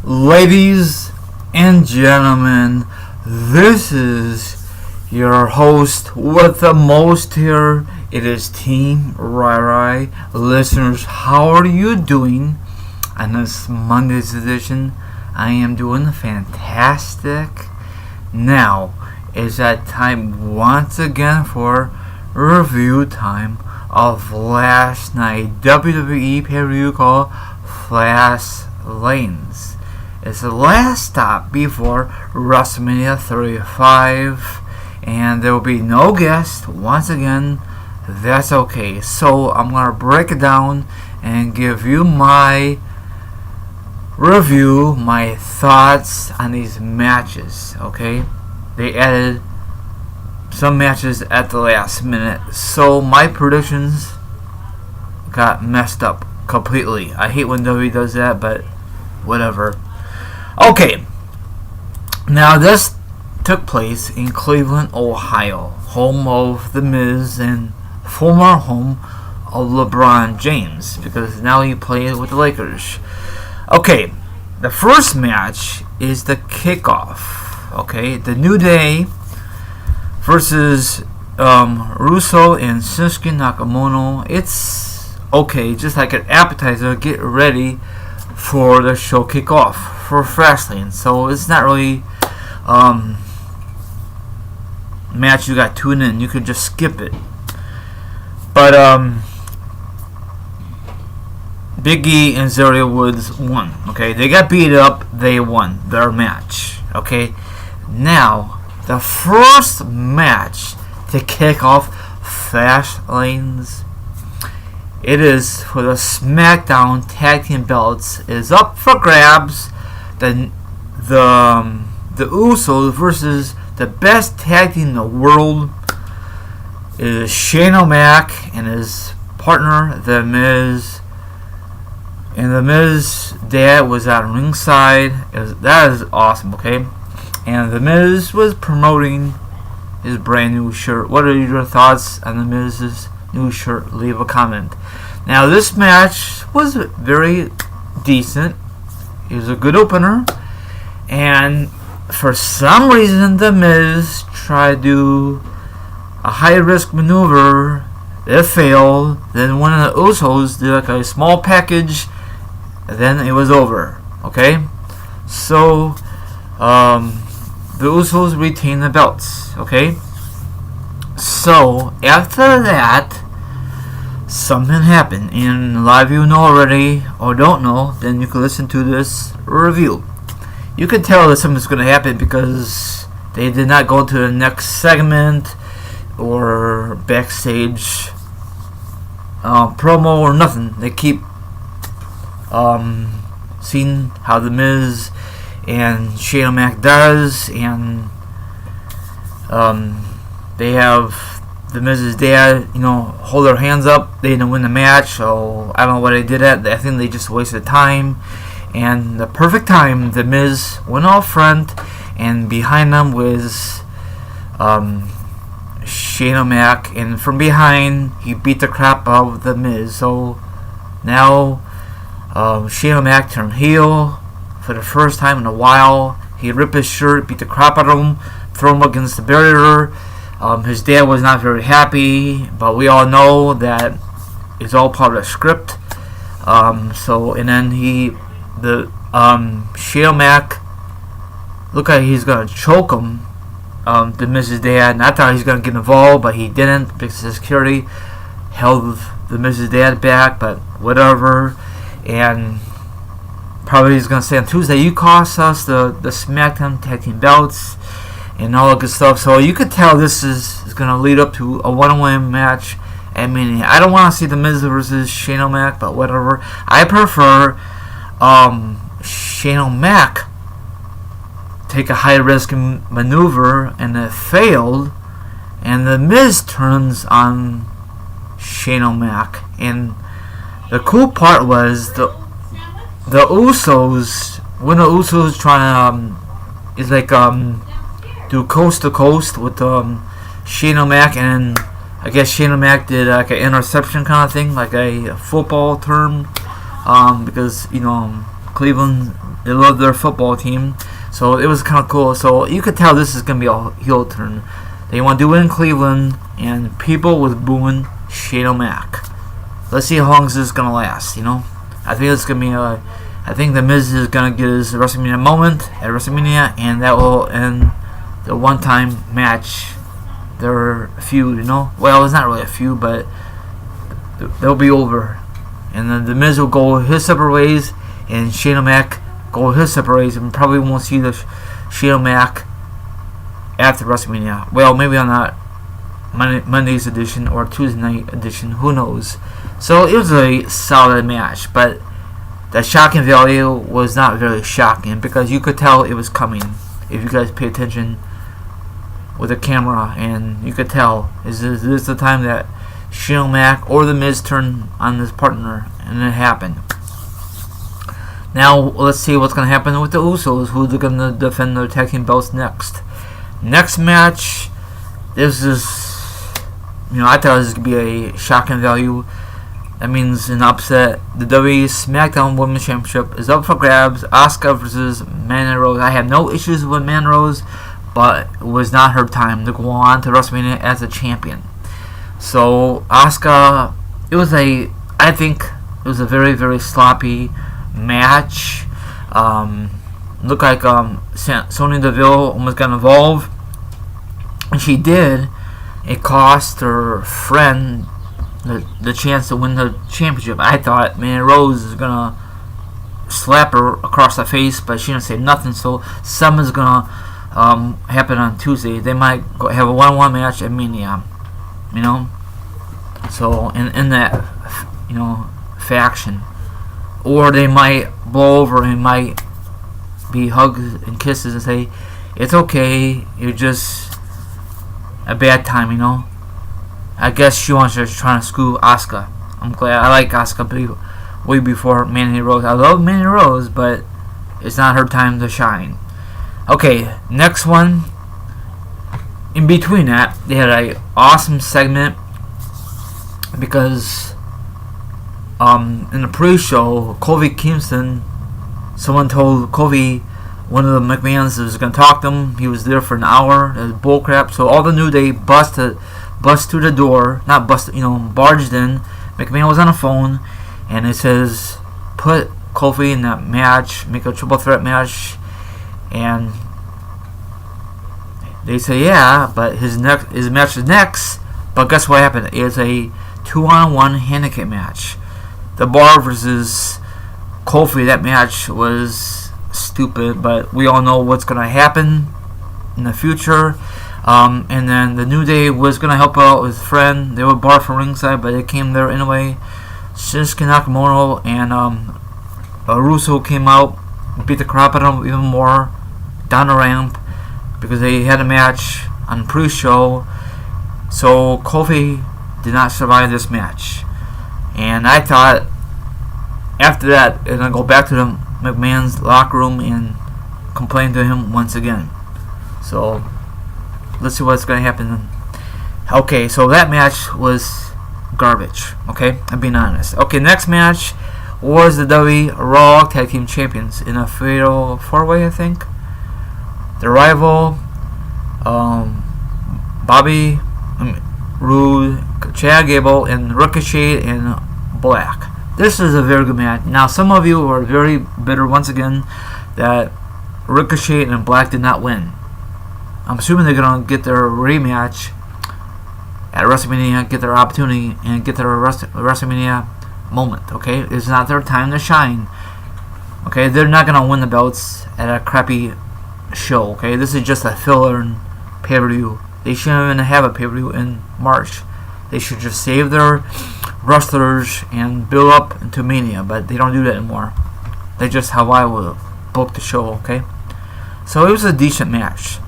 Ladies and gentlemen, this is your host with the most here. It is Team Rai. Listeners, how are you doing on this Monday's edition? I am doing fantastic. Now is that time once again for review time of last night WWE pay-per-view called Fastlane. It's the last stop before WrestleMania 35, and there will be no guest once again. That's okay. So I'm gonna break it down and give you my review, my thoughts on these matches. Okay, they added some matches at the last minute, so my predictions got messed up completely. I hate when WWE does that, but whatever. Okay, now this took place in Cleveland, Ohio, home of The Miz and former home of LeBron James, because now he plays with the Lakers. Okay, the first match is the kickoff. Okay, the New Day versus Russo and Shinsuke Nakamura. It's okay, just like an appetizer. Get ready for the show kickoff for Fastlane. So it's not really match you got tuned in. You could just skip it. But Big E and Xavier Woods won. Okay, they got beat up. They won their match. Okay, now the first match to kick off Fastlane's, it is for the SmackDown Tag Team belts, is up for grabs. The Usos versus the best tag team in the world is Shane O'Mac and his partner The Miz. And The Miz dad was at ringside. That is awesome, okay? And The Miz was promoting his brand new shirt. What are your thoughts on The Miz's new shirt? Leave a comment. Now this match was very decent. It was a good opener, and for some reason The Miz tried to do a high risk maneuver. It failed. Then one of the Usos did like a small package, and then it was over. Okay, so the Usos retained the belts. Okay, so after that, something happened, and a lot of you know already, or don't know, then you can listen to this review. You can tell that something's going to happen because they did not go to the next segment or backstage promo or nothing. They keep seeing how The Miz and Shane O'Mac does, and they have The Miz's dad, hold their hands up. They didn't win the match, so I don't know what they did at. I think they just wasted time. And the perfect time, The Miz went out front, and behind them was Shane O'Mac, and from behind he beat the crap out of The Miz. So now Shane O'Mac turned heel for the first time in a while. He ripped his shirt, beat the crap out of him, threw him against the barrier. His dad was not very happy, but we all know that it's all part of the script. And then Shane O'Mac looked like he's gonna choke him, The Miz's dad. And I thought he was gonna get involved, but he didn't because the security held The Miz's dad back. But whatever. And probably he's gonna say on Tuesday, you cost us the SmackDown Tag Team belts and all that good stuff. So you could tell this is going to lead up to a one-on-one match at Mania. I don't want to see The Miz versus Shane O'Mac, but whatever. I prefer Shane O'Mac take a high-risk maneuver, and it failed, and The Miz turns on Shane O'Mac. And the cool part was the Usos, when the Usos trying to is like do coast to coast with Shane O'Mac, and I guess Shane O'Mac did like an interception kind of thing, like a football term, because Cleveland They love their football team. So it was kind of cool. So you could tell this is going to be a heel turn. They want to do it in Cleveland, and people was booing Shane O'Mac. Let's see how long this is going to last, I think it's going to be I think The Miz is going to get his WrestleMania moment at WrestleMania, and that will end the one-time match, their feud, Well, it's not really a feud, but they'll be over. And then The Miz will go his separate ways, and Shane O'Mac go his separate ways, and probably won't see the Shane O'Mac after WrestleMania. Well, maybe on that Monday's edition or Tuesday night edition, who knows. So it was a solid match, but the shocking value was not very shocking because you could tell it was coming if you guys pay attention with the camera, and you could tell is this the time that Shane O'Mac or The Miz turned on his partner, and it happened. Now let's see what's going to happen with the Usos, who they're going to defend their tag team belts next. Next match, this is, I thought this was going to be a shocking value. That means an upset. The WWE SmackDown Women's Championship is up for grabs. Asuka versus Mandy Rose. I have no issues with Mandy Rose, but it was not her time to go on to WrestleMania as a champion. So Asuka, I think it was a very, very sloppy match. Looked like Sonya Deville almost got involved, and she did. It cost her friend the chance to win the championship. I thought Mandy Rose is gonna slap her across the face, but she didn't say nothing. So something's gonna happen on Tuesday. They might have a one-on-one match at Mania, So in that faction, or they might blow over and might be hugs and kisses and say, "It's okay. You're just a bad time." I guess she wants to try to screw Asuka. I'm glad. I like Asuka way before Mandy Rose. I love Mandy Rose, but it's not her time to shine. Okay, next one. In between that, they had an awesome segment because in the pre-show, Kofi Kingston, someone told Kofi one of the McMahons was going to talk to him. He was there for an hour. It was bullcrap. So all the New Day bust through the door, barged in. McMahon was on the phone, and it says, put Kofi in that match, make a triple threat match, and they say, yeah, but his match is next. But guess what happened? It's a 2-on-1 handicap match. The Bar versus Kofi, that match was stupid, but we all know what's going to happen in the future. And then the New Day was going to help out his friend. They were barred from ringside, but they came there anyway. Shinsuke Nakamura and Russo came out, beat the crap out of him even more down the ramp because they had a match on pre-show. So Kofi did not survive this match. And I thought after that, they're going to go back to the McMahon's locker room and complain to him once again. So let's see what's going to happen. Okay, so that match was garbage. Okay, I'm being honest. Okay, next match was the WWE Raw Tag Team Champions in a fatal 4-way, I think. The rival, Bobby Roode, Chad Gable, and Ricochet and Black. This is a very good match. Now, some of you are very bitter once again that Ricochet and Black did not win. I'm assuming they're going to get their rematch at WrestleMania, get their opportunity, and get their WrestleMania moment, okay? It's not their time to shine, okay? They're not going to win the belts at a crappy show, okay? This is just a filler and pay-per-view. They shouldn't even have a pay-per-view in March. They should just save their wrestlers and build up into Mania, but they don't do that anymore. That's just how I will book the show, okay? So it was a decent match.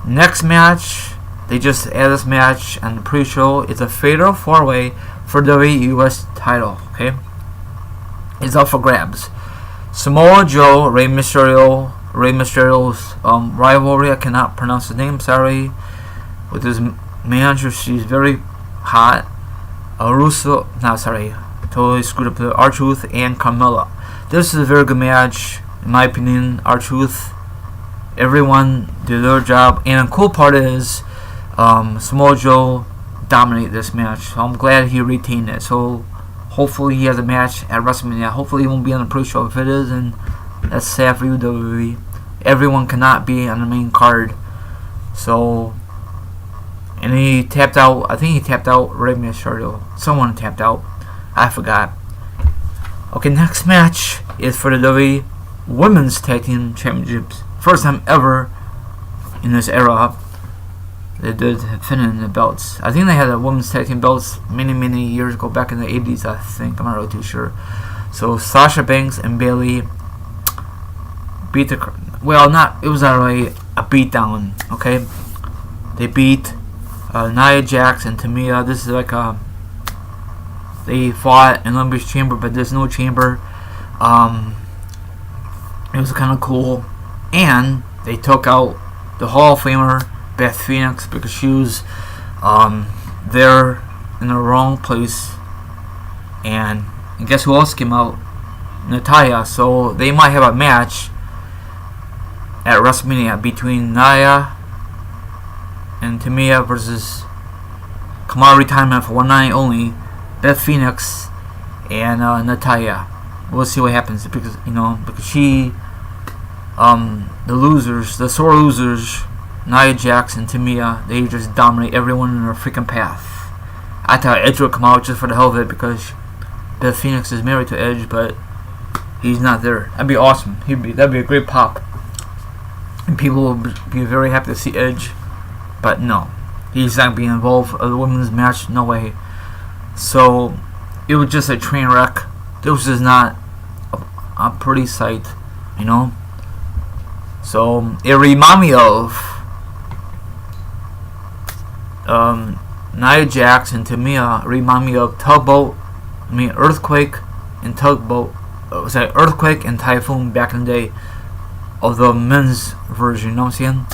Next match, they just added this match on the pre-show. It's a fatal 4-way for the US title, okay? It's up for grabs. Samoa Joe, Rey Mysterio's rivalry, I cannot pronounce his name, sorry, with his manager, she's very hot. Totally screwed up the R-Truth and Carmella. This is a very good match. in my opinion, R-Truth. Everyone did their job, and the cool part is Samoa Joe dominated this match. So I'm glad he retained it. So hopefully he has a match at WrestleMania. Hopefully he won't be on the pre-show. If it is, and that's sad for you, WWE. Everyone cannot be on the main card. So, and he tapped out. I think he tapped out Rey Mysterio. Someone tapped out. I forgot. Okay, next match is for the WWE Women's Tag Team Championships. First time ever in this era they did defending the belts. I think they had the women's tag team belts many years ago, back in the 80s, I think. I'm not really too sure. So Sasha Banks and Bayley beat the... Well, not... It was not really a beatdown, okay? They beat Nia Jax and Tamia. This is like a... They fought in Olympus Chamber, but there's no chamber. It was kind of cool. And they took out the Hall of Famer Beth Phoenix because she was there in the wrong place. And guess who else came out? Natalya. So they might have a match at WrestleMania between Nia and Tamia versus come out of retirement for one night only, Beth Phoenix and Natalya. We'll see what happens because she, the losers, the sore losers, Nia Jax and Tamia, they just dominate everyone in their freaking path. I thought Edge would come out just for the hell of it because Beth Phoenix is married to Edge, but he's not there. That'd be awesome. That'd be a great pop, and people will be very happy to see Edge. But no, he's not being involved in the women's match. No way. So it was just a train wreck. This was not a pretty sight, So it reminded me of Nia Jax and Tamia. Remind me of Earthquake and Tugboat. Earthquake and Typhoon back in the day of the men's version. You know what I'm saying?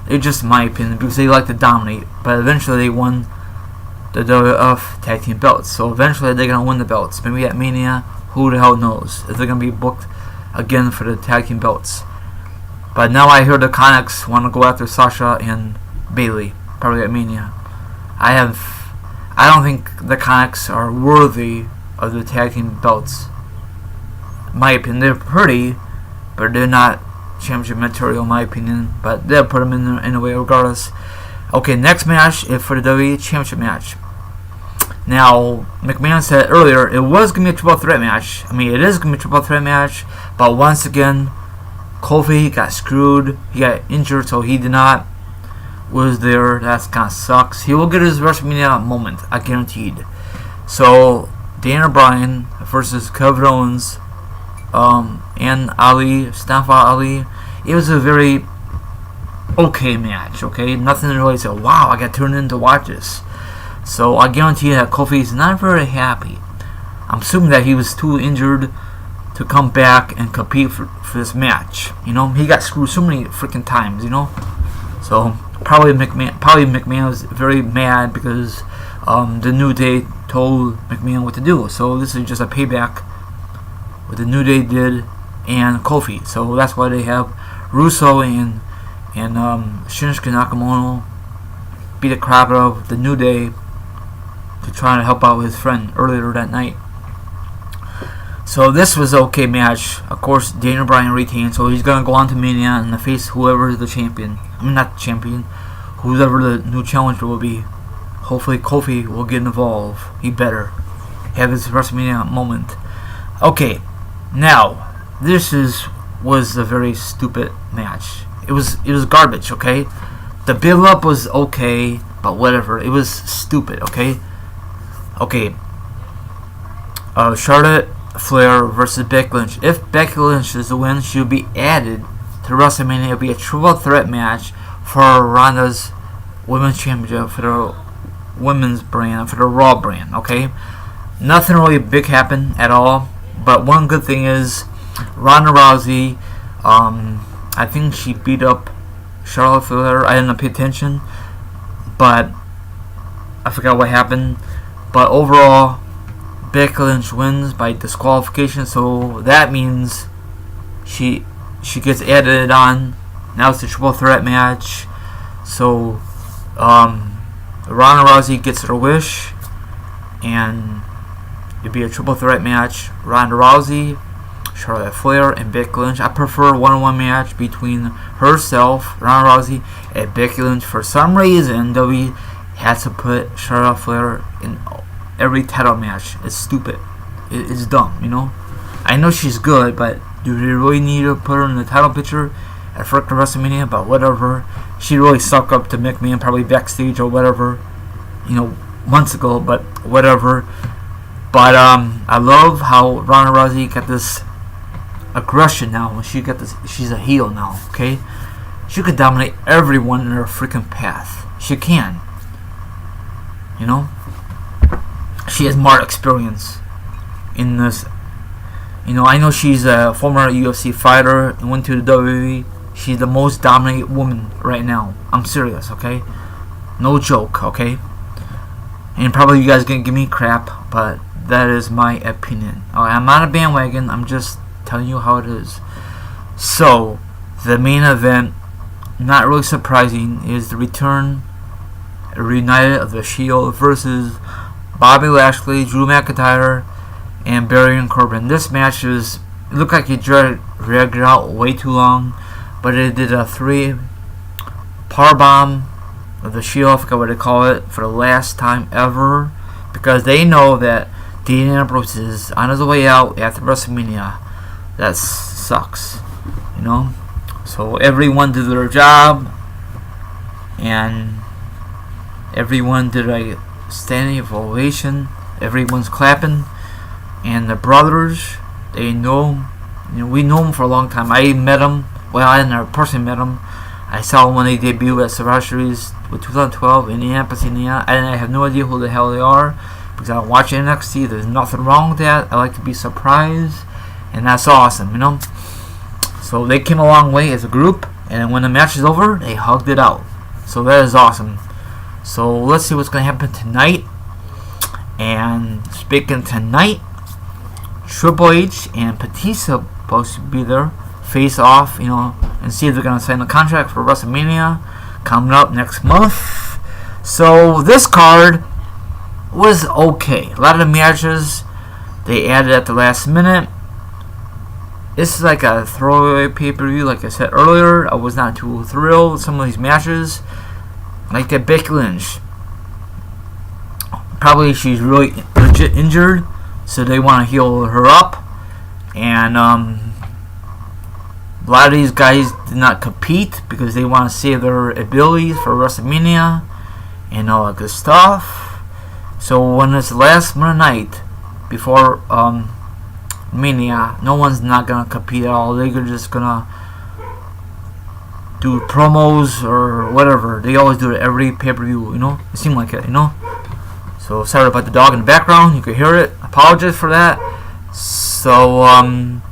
It's just my opinion because they like to dominate, but eventually they won the WWF tag team belts. So eventually they're gonna win the belts. Maybe at Mania. Who the hell knows if they're gonna be booked again for the tag team belts? But now I hear the Conics want to go after Sasha and Bayley, probably at Mania. I don't think the Conics are worthy of the tag team belts. In my opinion, they're pretty, but they're not championship material in my opinion. But they'll put them in there anyway, regardless. Okay, next match is for the WWE Championship match. Now, McMahon said earlier it was going to be a triple threat match. I mean, it is going to be a triple threat match, but once again, Kofi got screwed. He got injured, so he was there. That kind of sucks. He will get his WrestleMania moment, I guaranteed. So, Daniel Bryan versus Kevin Owens and Ali, Mustafa Ali. It was a very okay match, okay? Nothing to really say, wow, I got turned in to watch this. So I guarantee that Kofi is not very happy. I'm assuming that he was too injured to come back and compete for this match. He got screwed so many freaking times, So probably McMahon was very mad because the New Day told McMahon what to do. So this is just a payback what the New Day did and Kofi. So that's why they have Russo and Shinsuke Nakamura beat the crap out of the New Day to try to help out his friend earlier that night. So this was an okay match. Of course, Daniel Bryan retained, so he's gonna go on to Mania and face whoever is the champion. I mean, not the champion, whoever the new challenger will be. Hopefully, Kofi will get involved. He better have his WrestleMania moment. Okay, now this was a very stupid match. It was garbage. Okay, the build up was okay, but whatever. It was stupid. Okay. Charlotte Flair versus Becky Lynch. If Becky Lynch is the win, she'll be added to WrestleMania. It'll be a triple threat match for Ronda's Women's Championship for the women's brand, for the Raw brand. Okay, nothing really big happened at all. But one good thing is Ronda Rousey. I think she beat up Charlotte Flair. I didn't pay attention, but I forgot what happened. But overall, Becky Lynch wins by disqualification, so that means she gets added on. Now it's a triple threat match. So Ronda Rousey gets her wish, and it'd be a triple threat match. Ronda Rousey, Charlotte Flair, and Becky Lynch. I prefer a one-on-one match between herself, Ronda Rousey, and Becky Lynch. For some reason, WWE had to put Charlotte Flair in every title match. It's stupid. It's dumb, you know. I know she's good, but do they really need to put her in the title picture at freaking WrestleMania? But whatever. She really sucked up to McMahon, probably backstage or whatever, you know, months ago. But whatever. But I love how Ronda Rousey got this aggression now. She got this. She's a heel now. Okay, she could dominate everyone in her freaking path. She can. You know, she has more experience in this. You know, I know she's a former UFC fighter and went to the WWE. She's the most dominant woman right now. I'm serious, okay? No joke, okay? And probably you guys gonna give me crap, but that is my opinion. I'm not a bandwagon. I'm just telling you how it is. So, the main event, not really surprising, is the return, reunited of the Shield versus Bobby Lashley, Drew McIntyre, and Baron Corbin. This match it looked like it dragged out way too long, but it did a 3 power bomb of the Shield, I forgot what they call it, for the last time ever, because they know that Dean Ambrose is on his way out after WrestleMania. That sucks, you know. So everyone did their job, and everyone did a standing ovation. Everyone's clapping, and the brothers, they know. You know, we know them for a long time. I met them. Well, I never personally met them. I saw them when they debuted at Survivor Series with 2012 in Indianapolis, Indiana. And I have no idea who the hell they are because I don't watch NXT. There's nothing wrong with that. I like to be surprised, and that's awesome, you know. So they came a long way as a group, and when the match is over, they hugged it out. So that is awesome. So let's see what's going to happen tonight. And speaking tonight, Triple H and Batista supposed to be there, face off, you know, and see if they're going to sign the contract for WrestleMania coming up next month. So this card was okay. A lot of the matches they added at the last minute. This is like a throwaway pay-per-view, like I said earlier. I was not too thrilled with some of these matches. Like that Becky Lynch. Probably she's really legit injured, so they want to heal her up. And a lot of these guys did not compete because they want to save their abilities for WrestleMania and all that good stuff. So when it's the last Monday night before Mania, no one's not gonna compete at all. They're just gonna do promos or whatever. They always do it every pay-per-view, you know. It seemed like it, you know. So sorry about the dog in the background. You can hear it. Apologize for that. So I'm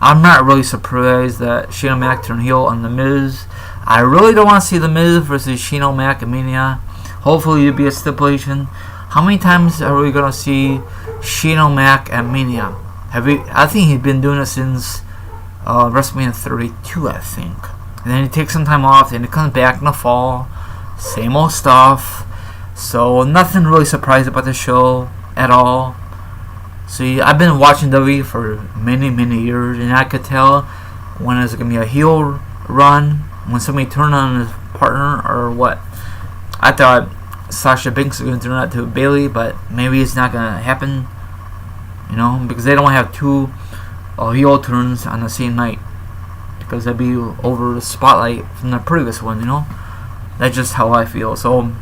not really surprised that Shane O'Mac turned heel on The Miz. I really don't want to see The Miz versus Shane O'Mac at Mania. Hopefully it'll be a stipulation. How many times are we gonna see Shane O'Mac at Mania? I think he's been doing it since WrestleMania 32, I think. And then he takes some time off, and he comes back in the fall. Same old stuff. So nothing really surprised about the show at all. See, I've been watching WWE for many, many years, and I could tell when it's going to be a heel run, when somebody turned on his partner, or what. I thought Sasha Banks was going to turn out to Bayley, but maybe it's not going to happen. You know, because they don't have two heel turns on the same night, because that'd be over the spotlight from the previous one, you know. That's just how I feel. So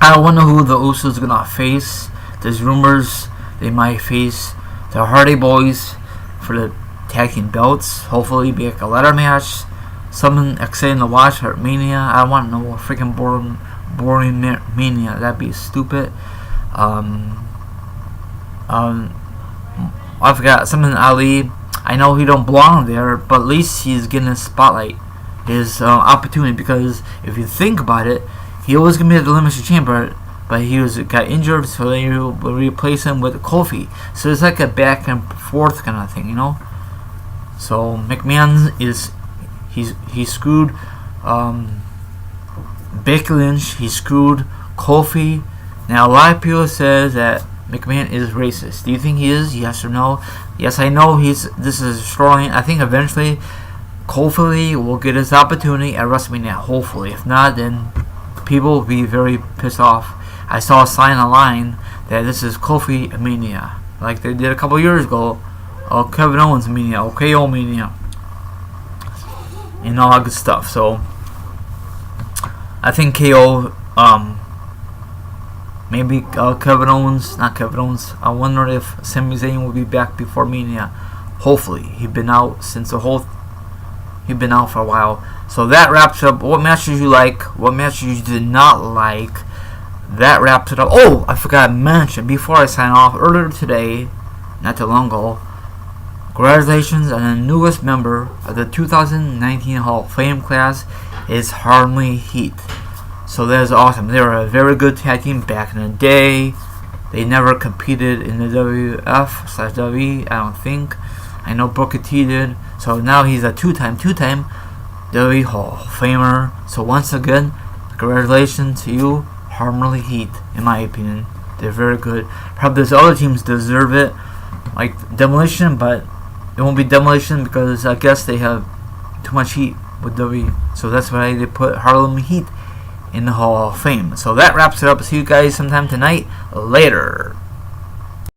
I wonder who the Usos are gonna face. There's rumors they might face the Hardy Boys for the tag team belts. Hopefully be like a ladder match, something exciting to watch at Mania. I don't want no freaking boring Mania. That'd be stupid. I forgot something. Ali, I know he don't belong there, but at least he's getting a spotlight, his opportunity. Because if you think about it, he was gonna be at the Elimination Chamber, but he got injured, so they will replace him with Kofi. So it's like a back and forth kind of thing, you know. So McMahon he screwed Becky Lynch. He screwed Kofi. Now a lot of people says that McMahon is racist. Do you think he is? Yes or no? Yes, I know this is a storyline. I think eventually Kofi will get his opportunity at WrestleMania. Hopefully. If not, then people will be very pissed off. I saw a sign online that this is Kofi Mania, like they did a couple years ago. Kevin Owens Mania, KO Mania, and all that good stuff. So I think KO, maybe Kevin Owens, not Kevin Owens. I wonder if Sami Zayn will be back before Mania. Hopefully, he's been out for a while. So that wraps up what matches you like, what matches you did not like. That wraps it up. Oh, I forgot to mention before I sign off, earlier today, not too long ago, congratulations on the newest member of the 2019 Hall of Fame class is Harlem Heat. So that is awesome. They were a very good tag team back in the day. They never competed in the WF/WWE, I don't think. I know Booker T did. So now he's a two-time WWE Hall of Famer. So once again, congratulations to you, Harlem Heat, in my opinion. They're very good. Probably those other teams deserve it, like Demolition, but it won't be Demolition because I guess they have too much heat with WWE. So that's why they put Harlem Heat in the Hall of Fame. So that wraps it up. See you guys sometime tonight. Later.